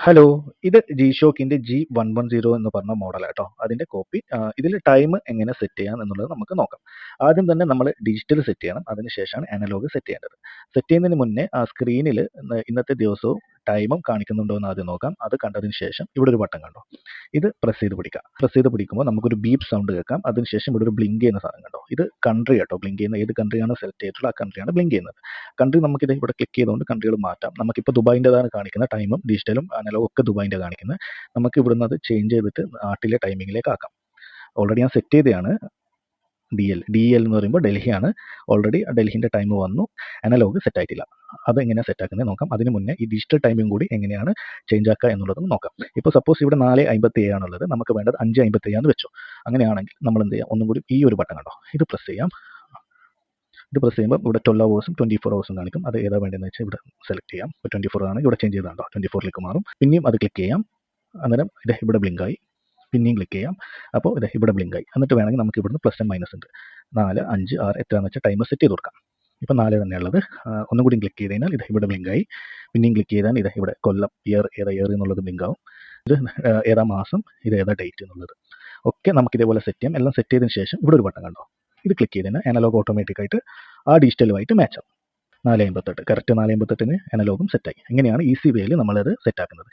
Hello, ഇത് ജി-ഷോക്കിന്റെ G110 എന്ന് പറഞ്ഞ മോഡലാട്ടോ. അതിന്റെ കോപ്പി. ഇതിൽ ടൈം എങ്ങനെ സെറ്റ് ചെയ്യാം എന്നുള്ളത് നമുക്ക് നോക്കാം. ആദ്യം തന്നെ നമ്മൾ ഡിജിറ്റൽ സെറ്റ് ചെയ്യണം. അതിനുശേഷമാണ് അനലോഗ് സെറ്റ് ചെയ്യേണ്ടത്. സെറ്റ് ചെയ്യുന്നതിന് മുന്നേ ആ സ്ക്രീനിൽ ഇന്നത്തെ ദിവസവും ടൈമും കാണിക്കുന്നുണ്ടോ എന്ന് ആദ്യം നോക്കാം. അത് കണ്ടതിന് ശേഷം ഇവിടെ ഒരു ബട്ടൺ കണ്ടോ, ഇത് പ്രസ് ചെയ്ത് പിടിക്കാം. പ്രസ് ചെയ്ത് പിടിക്കുമ്പോൾ നമുക്കൊരു ബീപ്പ് സൗണ്ട് കേൾക്കാം. അതിനുശേഷം ഇവിടെ ഒരു ബ്ലിങ്ക് ചെയ്യുന്ന സാധനം കണ്ടോ, ഇത് കൺട്രി കേട്ടോ. ബ്ലിങ്ക് ചെയ്യുന്ന ഏത് കൺട്രിയാണ് സെലക്ട് ചെയ്തിട്ടുള്ള ആ കൺട്രിയാണ് ബ്ലിങ്ക് ചെയ്യുന്നത്. കൺട്രി നമുക്കിത് ഇവിടെ ക്ലിക്ക് ചെയ്തുകൊണ്ട് കൺട്രികൾ മാറ്റാം. നമുക്കിപ്പോൾ ദുബായിൻ്റെതാണ് കാണിക്കുന്ന ടൈമും ഡിജിറ്റലും അനലോഗും ഒക്കെ ദുബായിൻ്റെ കാണിക്കുന്നത്. നമുക്ക് ഇവിടുന്ന് അത് ചേഞ്ച് ചെയ്തിട്ട് നാട്ടിലെ ടൈമിങ്ങിലേക്ക് ആക്കാം. ഓൾറെഡി ഞാൻ സെറ്റ് ചെയ്തതാണ്. DL എന്ന് പറയുമ്പോൾ ഡൽഹിയാണ്. ഓൾറെഡി ഡൽഹിൻ്റെ ടൈം വന്നു. അനലോഗ് സെറ്റ് ആയിട്ടില്ല. അതെങ്ങനെയാണ് സെറ്റ് ആക്കുന്നത് നോക്കാം. അതിന് മുന്നേ ഈ ഡിജിറ്റൽ ടൈമിംഗ് കൂടി എങ്ങനെയാണ് ചേഞ്ച് ആക്കുക എന്നുള്ളതും നോക്കാം. ഇപ്പോൾ സപ്പോസ് ഇവിടെ 4:57 ആണുള്ളത്, നമുക്ക് വേണ്ടത് 5:57 എന്ന് വെച്ചു. അങ്ങനെയാണെങ്കിൽ നമ്മൾ എന്ത് ചെയ്യാം, ഒന്നും കൂടി ഈ ഒരു ബട്ടൺ കണ്ടോ, ഇത് പ്രസ് ചെയ്യാം. ഇത് പ്രസ് ചെയ്യുമ്പോൾ ഇവിടെ 12 ഹവേഴ്സും 24 ഹവേഴ്സും കാണിക്കും. അത് ഏതാ വേണ്ടതെന്ന് വെച്ചാൽ ഇവിടെ സെലക്ട് ചെയ്യാം. ഇപ്പോൾ 24 ആണ്, ഇവിടെ ചേഞ്ച് ചെയ്താണ്ടോ 24ലേക്ക് മാറും. പിന്നെയും അത് ക്ലിക്ക് ചെയ്യാം. അന്നേരം ഇത് ഇവിടെ ബ്ലിങ്കായി. പിന്നെയും ക്ലിക്ക് ചെയ്യാം. അപ്പോൾ ഇത് ഇവിടെ ബ്ലിങ്കായി. എന്നിട്ട് വേണമെങ്കിൽ നമുക്ക് ഇവിടുന്ന് പ്ലസ് ആൻഡ് മൈനസ് ഉണ്ട്. 4, 5, 6 എത്രയാണെന്ന് വെച്ചാൽ ടൈം സെറ്റ് ചെയ്ത് കൊടുക്കാം. ഇപ്പോൾ 4 തന്നെയുള്ളത്. ഒന്നും കൂടി ക്ലിക്ക് ചെയ്ത് കഴിഞ്ഞാൽ ഇത് ഇവിടെ ബ്ലിങ്കായി. പിന്നെയും ക്ലിക്ക് ചെയ്താൽ ഇത് ഇവിടെ കൊല്ലം, ഇയർ എന്നുള്ളത് ബ്ലിങ്കാവും. ഇത് ഏതാ മാസം, ഇത് ഏതാ ഡേറ്റ് എന്നുള്ളത് ഒക്കെ നമുക്ക് ഇതേപോലെ സെറ്റ് ചെയ്യാം. എല്ലാം സെറ്റ് ചെയ്തതിന് ശേഷം ഇവിടെ ഒരു ബട്ടൺ കണ്ടോ, ഇത് ക്ലിക്ക് ചെയ്ത് കഴിഞ്ഞാൽ അനലോഗ് ഓട്ടോമാറ്റിക്കായിട്ട് ആ ഡിജിറ്റലുമായിട്ട് മാച്ച് ആവും. 4:58 കറക്റ്റ് 4:58 അനലോഗും സെറ്റായി. ഇങ്ങനെയാണ് ഈസി വേയിൽ നമ്മളത് സെറ്റാക്കുന്നത്.